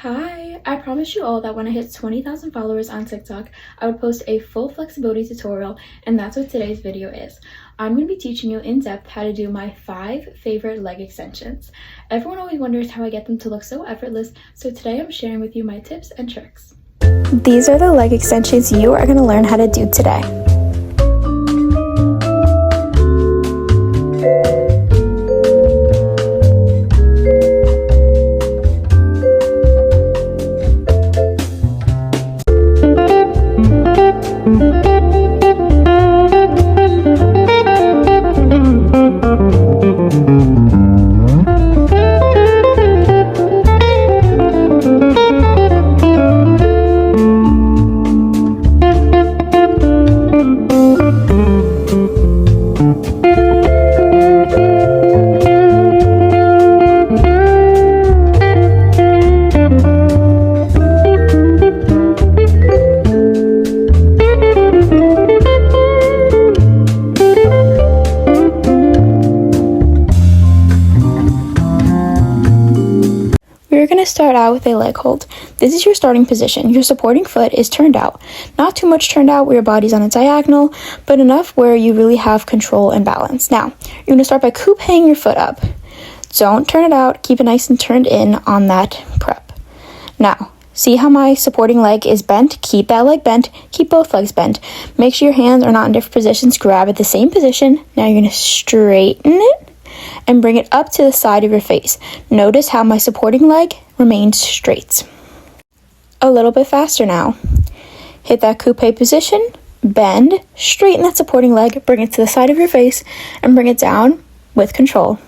Hi! I promised you all that when I hit 20,000 followers on TikTok, I would post a full flexibility tutorial, and that's what today's video is. I'm going to be teaching you in depth how to do my 5 favorite leg extensions. Everyone always wonders how I get them to look so effortless, so today I'm sharing with you my tips and tricks. These are the leg extensions you are going to learn how to do today. We're going to start out with a leg hold. This is your starting position. Your supporting foot is turned out. Not too much turned out where your body's on a diagonal, but enough where you really have control and balance. Now, you're going to start by coupeing your foot up. Don't turn it out. Keep it nice and turned in on that prep. Now, see how my supporting leg is bent? Keep that leg bent. Keep both legs bent. Make sure your hands are not in different positions. Grab at the same position. Now you're going to straighten it and bring it up to the side of your face. Notice how my supporting leg remains straight. A little bit faster now. Hit that coupe position, bend, straighten that supporting leg, bring it to the side of your face, and bring it down with control.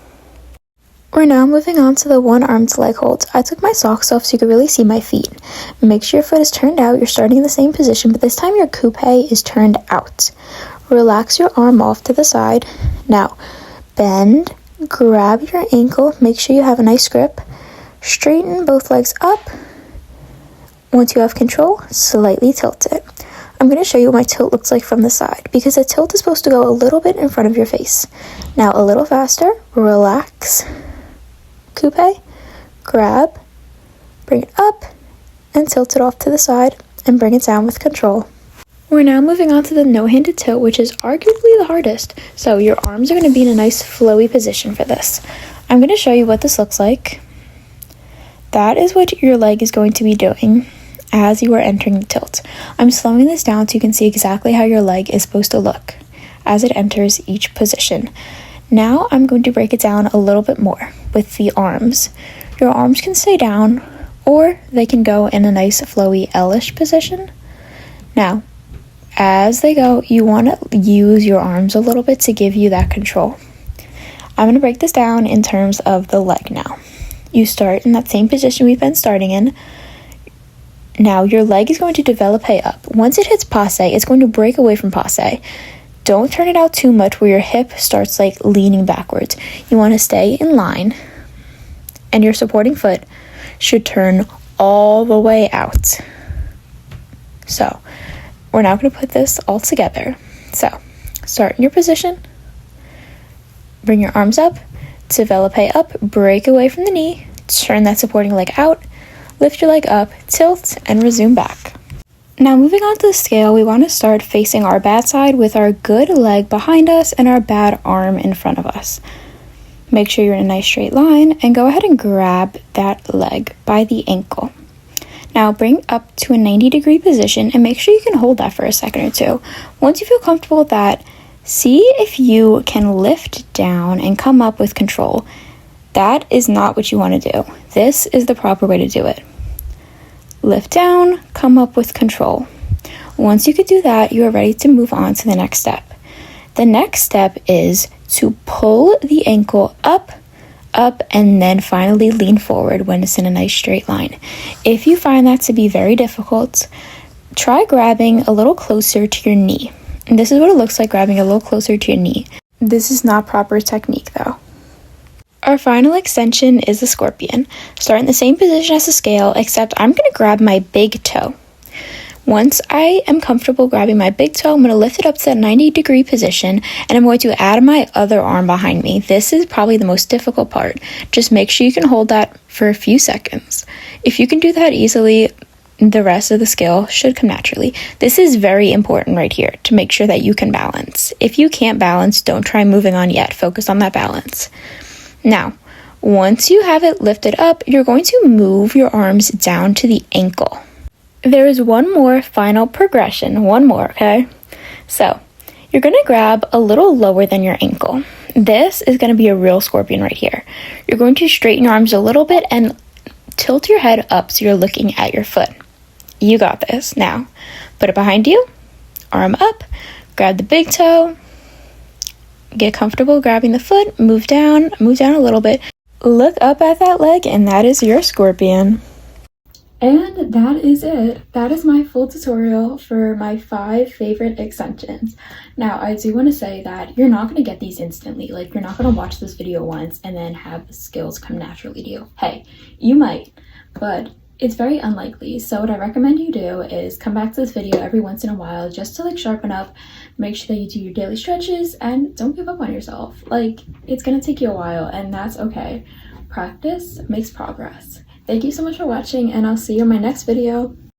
We're now moving on to the one-armed leg hold. I took my socks off so you could really see my feet. Make sure your foot is turned out. You're starting in the same position, but this time your coupe is turned out. Relax your arm off to the side. Now, bend, grab your ankle, make sure you have a nice grip, straighten both legs up. Once you have control, slightly tilt it. I'm going to show you what my tilt looks like from the side, because a tilt is supposed to go a little bit in front of your face. Now a little faster, relax, coupe, grab, bring it up, and tilt it off to the side, and bring it down with control. We're now moving on to the no-handed tilt, which is arguably the hardest. So your arms are going to be in a nice flowy position for this. I'm going to show you what this looks like. That is what your leg is going to be doing as you are entering the tilt. I'm slowing this down so you can see exactly how your leg is supposed to look as it enters each position. Now I'm going to break it down a little bit more with the arms. Your arms can stay down or they can go in a nice flowy L-ish position. Now, as they go, you want to use your arms a little bit to give you that control. I'm going to break this down in terms of the leg now. You start in that same position we've been starting in. Now your leg is going to développé up. Once it hits passe, it's going to break away from passe. Don't turn it out too much where your hip starts like leaning backwards. You want to stay in line, and your supporting foot should turn all the way out. So, we're now going to put this all together. So, start in your position, bring your arms up, développé up, break away from the knee, turn that supporting leg out, lift your leg up, tilt, and resume back. Now moving on to the scale, we want to start facing our bad side with our good leg behind us and our bad arm in front of us. Make sure you're in a nice straight line and go ahead and grab that leg by the ankle. Now bring up to a 90-degree position and make sure you can hold that for a second or two. Once you feel comfortable with that, see if you can lift down and come up with control. That is not what you want to do. This is the proper way to do it. Lift down, come up with control. Once you can do that, you are ready to move on to the next step. The next step is to pull the ankle up, and then finally lean forward when it's in a nice straight line. If you find that to be very difficult, try grabbing a little closer to your knee. And this is what it looks like, grabbing a little closer to your knee. This is not proper technique though. Our final extension is the scorpion. Start in the same position as the scale, except I'm going to grab my big toe. Once I am comfortable grabbing my big toe, I'm going to lift it up to that 90-degree position, and I'm going to add my other arm behind me. This is probably the most difficult part. Just make sure you can hold that for a few seconds. If you can do that easily, the rest of the skill should come naturally. This is very important right here to make sure that you can balance. If you can't balance, don't try moving on yet. Focus on that balance. Now, once you have it lifted up, you're going to move your arms down to the ankle. There is one more final progression, okay? So, you're going to grab a little lower than your ankle. This is going to be a real scorpion right here. You're going to straighten your arms a little bit and tilt your head up so you're looking at your foot. You got this. Now, put it behind you, arm up, grab the big toe, get comfortable grabbing the foot, move down a little bit, look up at that leg, and that is your scorpion. And that is it. That is my full tutorial for my 5 favorite extensions. Now, I do want to say that you're not going to get these instantly. Like, you're not going to watch this video once and then have the skills come naturally to you. Hey, you might, but it's very unlikely. So what I recommend you do is come back to this video every once in a while just to like sharpen up, make sure that you do your daily stretches, and don't give up on yourself. Like, it's going to take you a while, and that's okay. Practice makes progress. Thank you so much for watching, and I'll see you in my next video.